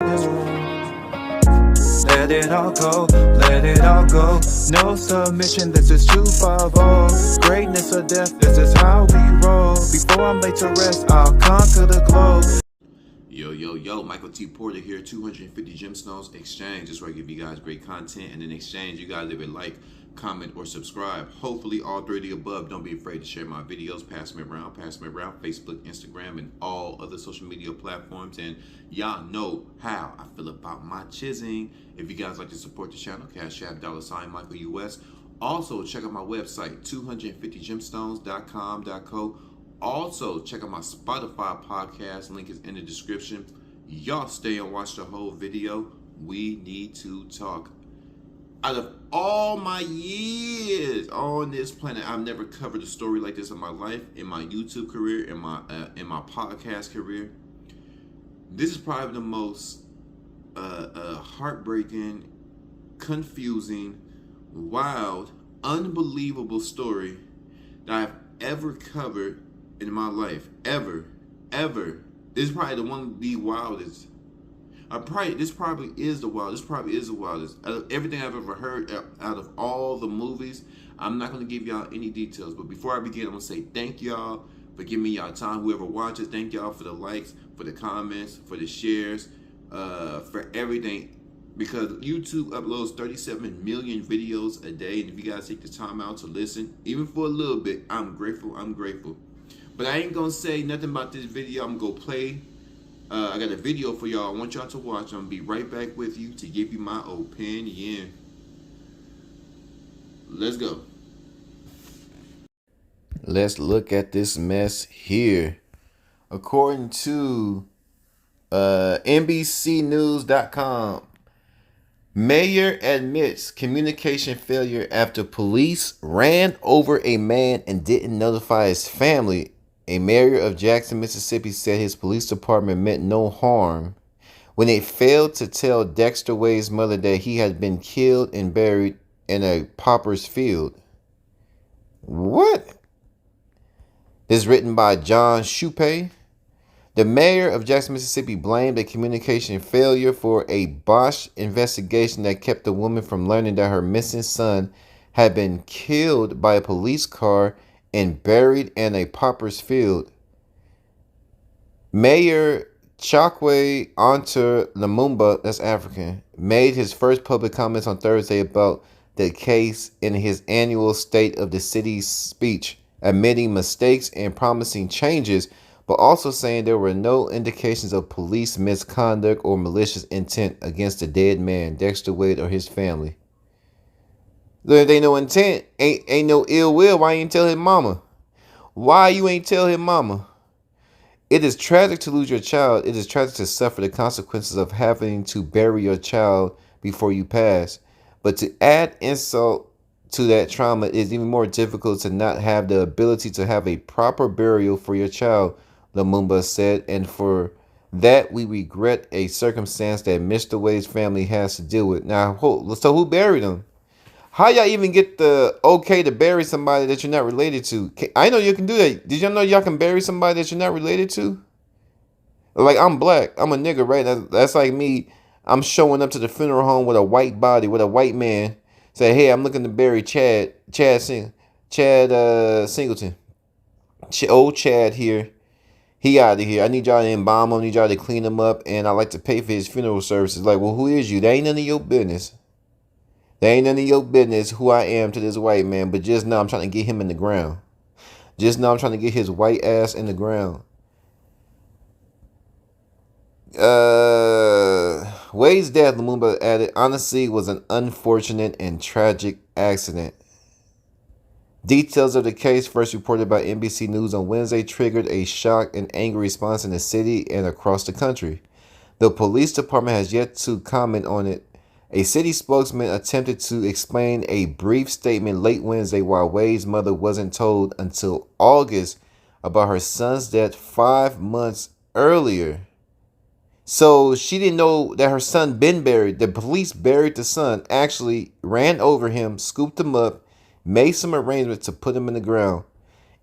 this room. Let it all go, let it all go. No submission, this is 250. Greatness or death, this is how we roll. Before I'm laid to rest, I'll conquer the globe. Yo, Michael T. Porter here, 250 Gemstones Exchange. This is where I give you guys great content, and in exchange, you guys leave a like, comment, or subscribe. Hopefully, all three of the above. Don't be afraid to share my videos. Pass me around, Facebook, Instagram, and all other social media platforms. And y'all know how I feel about my chiseling. If you guys like to support the channel, Cash App, $ Michael US. Also, check out my website, 250gemstones.com.co. Also, check out my Spotify podcast. Link is in the description. Y'all stay and watch the whole video. We need to talk. Out of all my years on this planet, I've never covered a story like this in my life, in my YouTube career, in my podcast career. This is probably the most heartbreaking, confusing, wild, unbelievable story that I've ever covered in my life. Ever. This is probably the one of the wildest. This probably is the wildest. Out of everything I've ever heard, out of all the movies, I'm not going to give y'all any details. But before I begin, I'm going to say thank y'all for giving me y'all time. Whoever watches, thank y'all for the likes, for the comments, for the shares, for everything. Because YouTube uploads 37 million videos a day. And if you guys take the time out to listen, even for a little bit, I'm grateful. But I ain't going to say nothing about this video. I'm going to go play. I got a video for y'all. I want y'all to watch. I'm going to be right back with you to give you my opinion. Let's go. Let's look at this mess here. According to NBCnews.com, mayor admits communication failure after police ran over a man and didn't notify his family. A mayor of Jackson, Mississippi said his police department meant no harm when it failed to tell Dexter Wade's mother that he had been killed and buried in a pauper's field. What? This is written by John Shupe. The mayor of Jackson, Mississippi blamed a communication failure for a botched investigation that kept the woman from learning that her missing son had been killed by a police car and buried in a pauper's field. Mayor Chokwe Anta Lumumba, that's African, made his first public comments on Thursday about the case in his annual State of the City speech, admitting mistakes and promising changes, but also saying there were no indications of police misconduct or malicious intent against the dead man, Dexter Wade, or his family. If ain't no intent, ain't no ill will, why you ain't tell his mama? Why you ain't tell his mama? It is tragic to lose your child. It is tragic to suffer the consequences of having to bury your child before you pass. But to add insult to that trauma, it is even more difficult to not have the ability to have a proper burial for your child, Lumumba said, and for that we regret a circumstance that Mr. Wade's family has to deal with. Now, so who buried him? How y'all even get the okay to bury somebody that you're not related to? I know you can do that. Did y'all know y'all can bury somebody that you're not related to? Like, I'm black. I'm a nigga, right? That's like me. I'm showing up to the funeral home with a white body, with a white man. Say, hey, I'm looking to bury Chad Singleton. Old Chad here. He out of here. I need y'all to embalm him. I need y'all to clean him up. And I like to pay for his funeral services. Like, well, who is you? That ain't none of your business. There ain't none of your business who I am to this white man, but just know I'm trying to get him in the ground. Just know I'm trying to get his white ass in the ground. Wade's death, Lumumba added, honestly was an unfortunate and tragic accident. Details of the case, first reported by NBC News on Wednesday, triggered a shocked and angry response in the city and across the country. The police department has yet to comment on it. A city spokesman attempted to explain a brief statement late Wednesday while Wade's mother wasn't told until August about her son's death 5 months earlier. So she didn't know that her son been buried. The police buried the son, actually ran over him, scooped him up, made some arrangements to put him in the ground.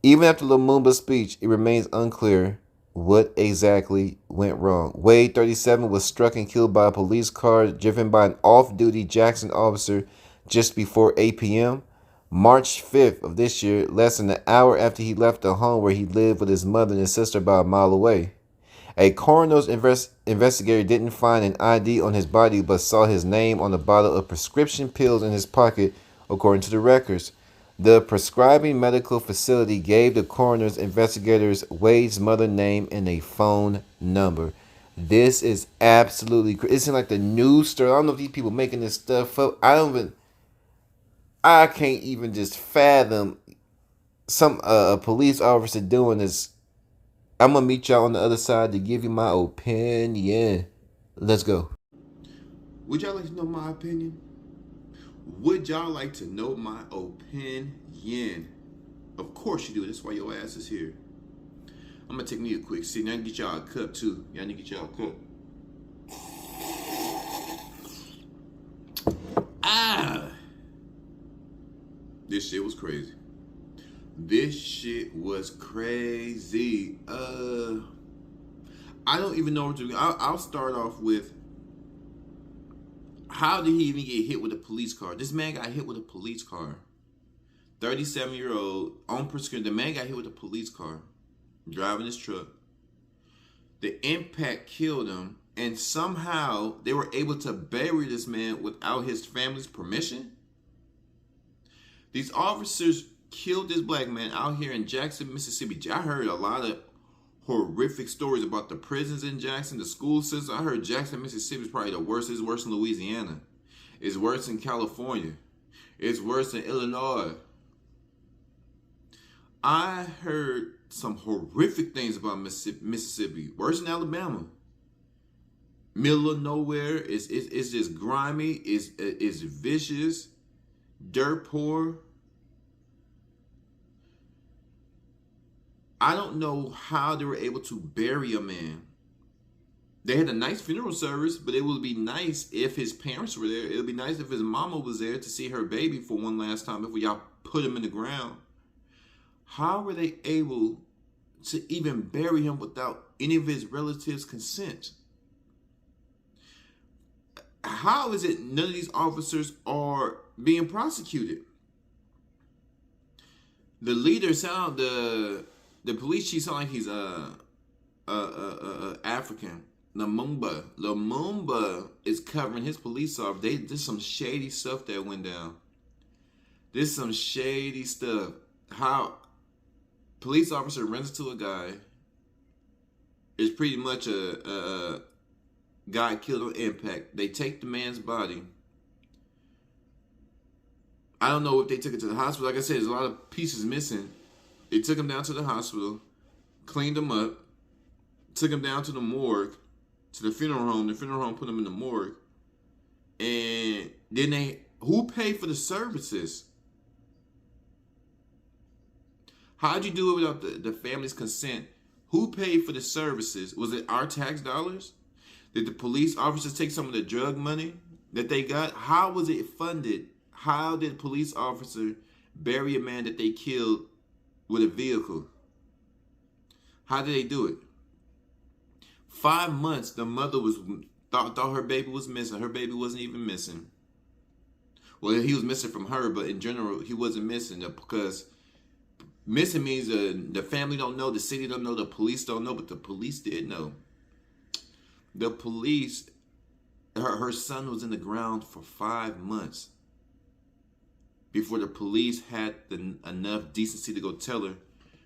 Even after Lumumba's speech, it remains unclear What exactly went wrong? Wade, 37, was struck and killed by a police car driven by an off-duty Jackson officer just before 8 p.m. March 5th of this year, less than an hour after he left the home where he lived with his mother and his sister about a mile away. A coroner's investigator didn't find an ID on his body but saw his name on a bottle of prescription pills in his pocket, according to the records. The prescribing medical facility gave the coroner's investigators Wade's mother name and a phone number. This is absolutely crazy. It's like the news story. I don't know if these people making this stuff up. I can't even just fathom some a police officer doing this. I'm gonna meet y'all on the other side to give you my opinion. Let's go. Would y'all like to know my opinion? Would y'all like to know my opinion? Of course you do. That's why your ass is here. I'm gonna take me a quick sip. Now I can get y'all a cup too. Y'all need to get y'all a cup. This shit was crazy. This shit was crazy. I don't even know what to do. I'll start off with, how did he even get hit with a police car? This man got hit with a police car. 37-year-old on prescription. The man got hit with a police car, driving his truck. The impact killed him, and somehow they were able to bury this man without his family's permission. These officers killed this black man out here in Jackson, Mississippi. I heard a lot of horrific stories about the prisons in Jackson, the school system. I heard Jackson, Mississippi is probably the worst. It's worse than Louisiana. It's worse than California. It's worse than Illinois. I heard some horrific things about Mississippi. Worse than Alabama. Middle of nowhere. It's just grimy. It's vicious. Dirt poor. I don't know how they were able to bury a man. They had a nice funeral service, but it would be nice if his parents were there. It would be nice if his mama was there to see her baby for one last time before y'all put him in the ground. How were they able to even bury him without any of his relatives' consent? How is it none of these officers are being prosecuted? The leader sound the police chief sound like he's African. Lumumba is covering his police off. There's some shady stuff that went down. There's some shady stuff. How police officer runs to a guy. It's pretty much a guy killed on impact. They take the man's body. I don't know if they took it to the hospital. Like I said, there's a lot of pieces missing. They took him down to the hospital, cleaned him up, took him down to the morgue, to the funeral home. The funeral home put him in the morgue. And then who paid for the services? How'd you do it without the family's consent? Who paid for the services? Was it our tax dollars? Did the police officers take some of the drug money that they got? How was it funded? How did police officer bury a man that they killed with a vehicle? How did they do it? 5 months, the mother thought her baby was missing. Her baby wasn't even missing. Well, he was missing from her, but in general, he wasn't missing because missing means the family don't know, the city don't know, the police don't know, but the police did know. The police, her son was in the ground for 5 months before the police had enough decency to go tell her,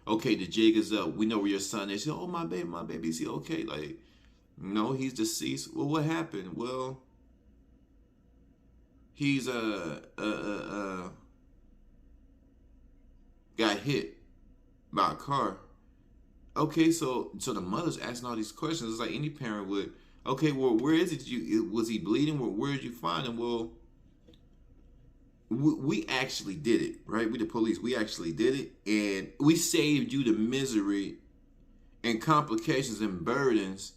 okay, the jig is up. We know where your son is. She said, oh, my baby, is he okay? Like, no, he's deceased. Well, what happened? Well, he's got hit by a car. Okay, so the mother's asking all these questions. It's like any parent would. Okay, well, where is it? Was he bleeding? Where did you find him? Well, we actually did it, right? We the police, we actually did it, and we saved you the misery and complications and burdens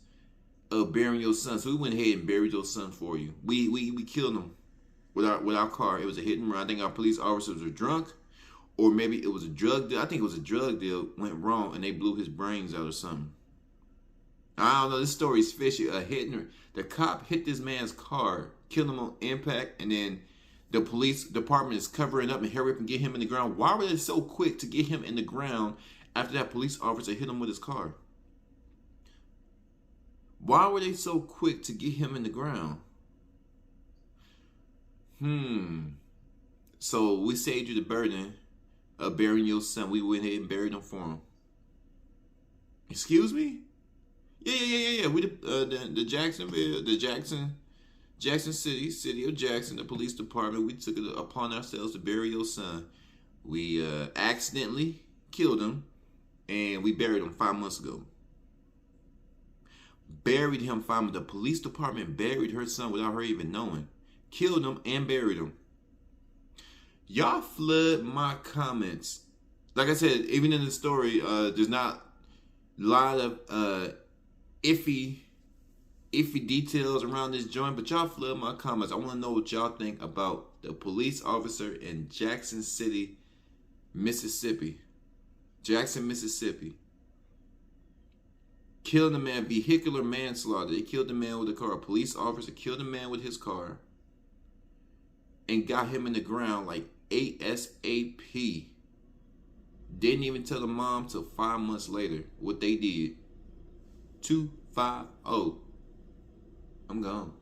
of burying your son. So we went ahead and buried your son for you. We killed him with our car. It was a hit and run. I think our police officers were drunk, or maybe it was a drug deal. I think it was a drug deal went wrong and they blew his brains out or something. I don't know. This story is fishy. The cop hit this man's car, killed him on impact, and then the police department is covering up and hurry up and get him in the ground. Why were they so quick to get him in the ground after that police officer hit him with his car? Why were they so quick to get him in the ground? So we saved you the burden of burying your son. We went ahead and buried him for him. Excuse me? Yeah. We the Jacksonville, Jackson City of Jackson, the police department. We took it upon ourselves to bury your son. We accidentally killed him, and we buried him 5 months ago. Buried him 5 months. The police department buried her son without her even knowing. Killed him and buried him. Y'all flood my comments. Like I said, even in the story, there's not a lot of iffy details around this joint, but y'all flood my comments. I want to know what y'all think about the police officer in Jackson City, Mississippi. Jackson, Mississippi. Killed a man, vehicular manslaughter. They killed the man with a car. A police officer killed a man with his car and got him in the ground like ASAP. Didn't even tell the mom till 5 months later what they did. 250. I'm gone.